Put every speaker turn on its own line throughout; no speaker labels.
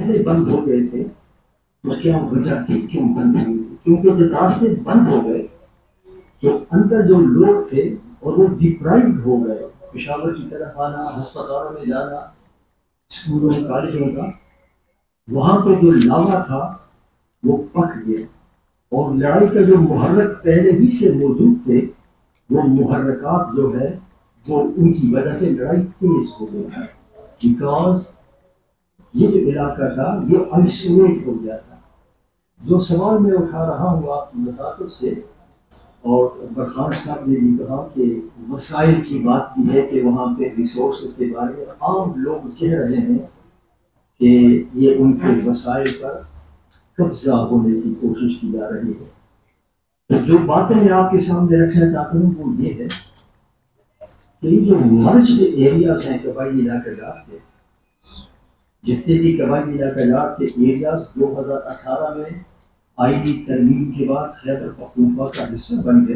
پہلے بند ہو گئے تھے تو کیا وجہ تھی، کیوں بند ہوئی تھی؟ کیونکہ جب راستے بند ہو گئے تو اندر جو لوگ تھے اور وہ ڈپرائیوڈ ہو گئے، پشاور کی طرف آنا، ہسپتالوں میں جانا، اسکولوں کالجوں کا، وہاں پہ جو لاوا تھا وہ پک گیا، اور لڑائی کا جو محرک پہلے ہی سے موجود تھے وہ محرکات جو ہے وہ ان کی وجہ سے لڑائی تیز ہو گئی، بیکاز یہ جو علاقہ تھا یہ آئسولیٹ ہو گیا تھا۔ جو سوال میں اٹھا رہا ہوں آپ کی وساطت سے، اور برخان صاحب نے بھی کہا کہ وسائل کی بات بھی ہے کہ وہاں پہ ریسورسز کے بارے میں عام لوگ کہہ رہے ہیں کہ یہ ان کے وسائل پر قبضہ ہونے کی کوشش کی جا رہی ہے۔ تو جو باتیں میں آپ کے سامنے رکھنا چاہتا ہوں وہ یہ ہے کہ یہ جو مرجڈ ایریاز ہیں قبائلی علاقات کے، جتنے بھی قبائلی علاقات کے ایریاز 2018 میں آئینی ترمیم کے بعد خیبر پختونخوا کا حصہ بن گئے،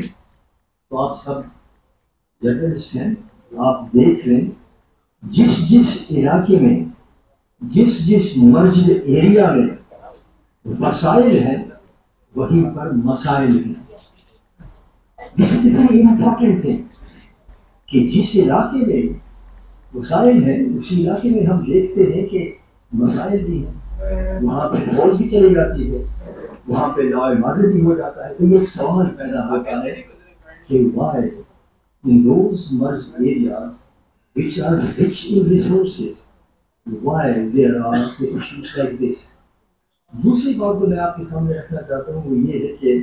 تو آپ سب جرنلسٹ ہیں، آپ دیکھ لیں جس علاقے میں جس مرجڈ ایریا میں وسائل ہیں وہیں پر مسائل ہیں۔ دس از ویری امپورٹنٹ تھنگ کہ جس علاقے میں وسائل ہیں اسی علاقے میں ہم دیکھتے ہیں کہ مسائل بھی ہیں، وہاں پہ فوج بھی چلی جاتی ہے، وہاں پہ لا اینڈ آرڈر بھی ہو جاتا ہے۔ تو یہ سوال پیدا ہوتا ہے کہ why in those merged areas which are rich in resources, why there are the issues like this۔ دوسری بات جو میں آپ کے سامنے رکھنا چاہتا ہوں وہ یہ ہے کہ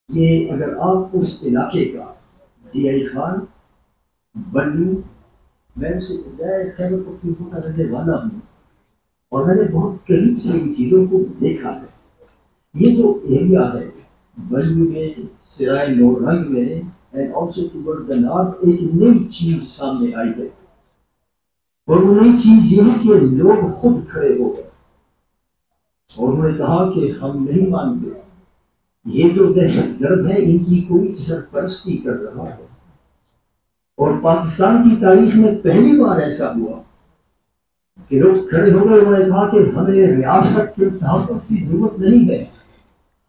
یہ اگر آپ اس علاقے کا ڈی آئی خان بنو، میں خیبر پختونخوا کا رہنے والا ہوں اور میں نے بہت قریب سے ان چیزوں کو دیکھا ہے۔ یہ جو ایریا ہے بنو میں، سرائے نورنگ میں، and also toward the north, ایک نئی چیز سامنے آئی ہے، اور وہ نئی چیز یہ ہے کہ لوگ خود کھڑے ہو گئے اور انہوں نے کہا کہ ہم نہیں مانتے، یہ جو دہشت گرد ہے ان کی کوئی سرپرستی کر رہا ہے۔ اور پاکستان کی تاریخ میں پہلی بار ایسا ہوا کہ لوگ کھڑے ہو گئے، انہوں نے کہا کہ ہمیں ریاست کے تحفظ کی ضرورت نہیں ہے،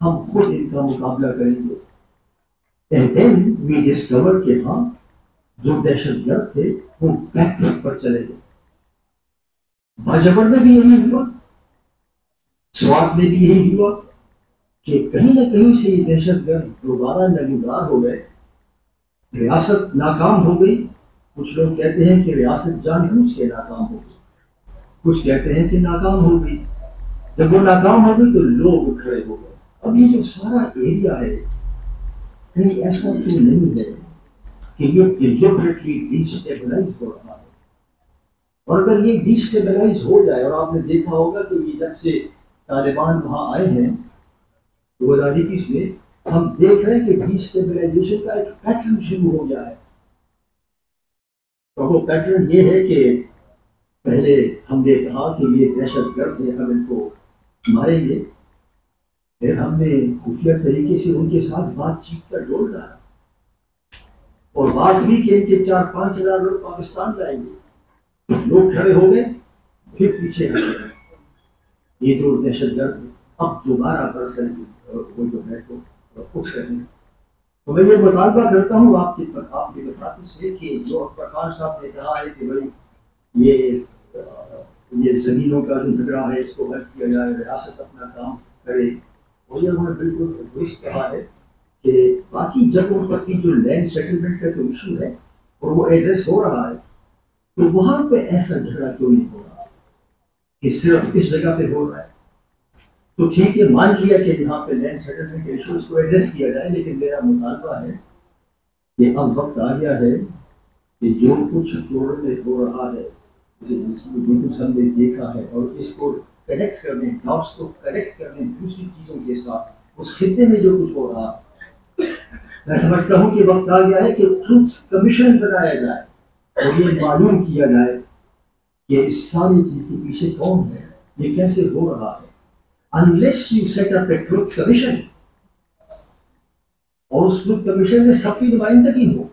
ہم خود ان کا مقابلہ کریں گے۔ And then we discovered کہ ہاں جو دہشت گرد تھے وہ بیک فٹ پر چلے گئے۔ باجوڑ میں بھی یہی ہوا، سوات میں بھی یہی ہوا کہ کہیں نہ کہیں سے یہ دہشت گرد دوبارہ نمودار ہو گئے، ریاست ناکام ہو گئی۔ کچھ لوگ کہتے ہیں کہ ریاست جان بوجھ کے ناکام ہو گئی، کچھ کہتے ہیں کہ ناکام ہو گئی۔ جب وہ ناکام ہو گئی تو لوگ کھڑے ہو گئے۔ اب یہ جو سارا ایریا ہے کہیں ایسا تو نہیں ہے کہ یہ ڈیلیبریٹلی ڈیسٹیبلائز ہو رہا ہے، اور اگر یہ ڈیسٹیبلائز ہو جائے، اور آپ نے دیکھا ہوگا کہ یہ جب سے طالبان وہاں آئے ہیں 2021 میں، ہم دیکھ رہے ہیں کہ ڈیسٹیبلائزیشن کا ایک پیٹرن شروع ہو گیا ہے، اور وہ پیٹرن یہ ہے کہ پہلے ہم نے کہا کہ یہ دہشت گرد ہے، ہم ان کو ماریں گے، پھر ہم نے خفیہ طریقے سے ان کے ساتھ بات چیت کا ڈور ڈالا اور بات بھی کہ ان کے 4-5 ہزار لوگ پاکستان جائیں گے۔ لوگ کھڑے ہو گئے، پھر پیچھے ہٹ گئے، یہ جو دہشت گرد اب دوبارہ برسر وہ جو ہے تو اٹھ رہے ہیں۔ تو میں یہ مطالبہ کرتا ہوں آپ کی وساطت سے کہ جو برخان صاحب نے کہا ہے کہ بھائی یہ زمینوں کا جو جھگڑا ہے اس کو حل کیا جائے، ریاست اپنا کام کرے، اور یہ انہوں نے بالکل درست کہا ہے کہ باقی جگہوں پر بھی جو لینڈ سیٹلمنٹ کا جو ایشو ہے اور وہ ایڈریس ہو رہا ہے، تو وہاں پہ ایسا جھگڑا کیوں نہیں ہو رہا کہ صرف اس جگہ پہ ہو رہا ہے؟ تو ٹھیک ہے، مان لیا کہ یہاں پہ لینڈ سیٹلمنٹ کے ایشوز کو ایڈریس کیا جائے، لیکن میرا مطالبہ ہے کہ اب وقت آ گیا ہے کہ جو کچھ توڑ میں ہو رہا ہے، جو کچھ ہم نے دیکھا ہے، اور اس کو کنیکٹ کر دیں، ڈاٹس کو کنیکٹ کر دیں دوسری چیزوں کے ساتھ، اس خطے میں جو کچھ ہو رہا ہے۔ میں سمجھتا ہوں کہ وقت آ گیا ہے کہ ٹروتھ کمیشن بنایا جائے اور یہ معلوم کیا جائے کہ اس ساری چیز کے پیچھے کون ہے، یہ کیسے ہو رہا ہے۔ Unless you set up a truth commission اور اس ٹروتھ کمیشن میں سب کی نمائندگی ہو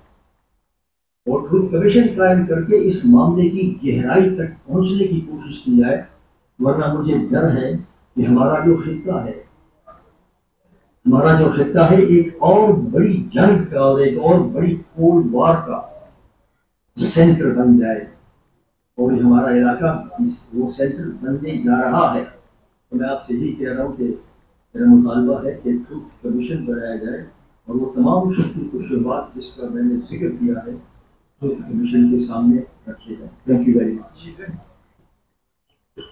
اور ٹروتھ کمیشن قائم کر کے اس معاملے کی گہرائی تک پہنچنے کی کوشش کی جائے، ورنہ مجھے ڈر ہے کہ ہمارا جو خطہ ہے ایک اور بڑی جنگ کا اور ایک اور بڑی کولڈ وار کا سینٹر بن جائے، اور ہمارا علاقہ وہ سینٹر بننے جا رہا ہے۔ تو میں آپ سے یہی کہہ رہا ہوں کہ میرا مطالبہ ہے کہ ٹروتھ کمیشن بنایا جائے، اور وہ تمام شبہات جس کا میں نے ذکر کیا ہے ٹروتھ کمیشن کے سامنے رکھے جائیں۔ Thank you very much.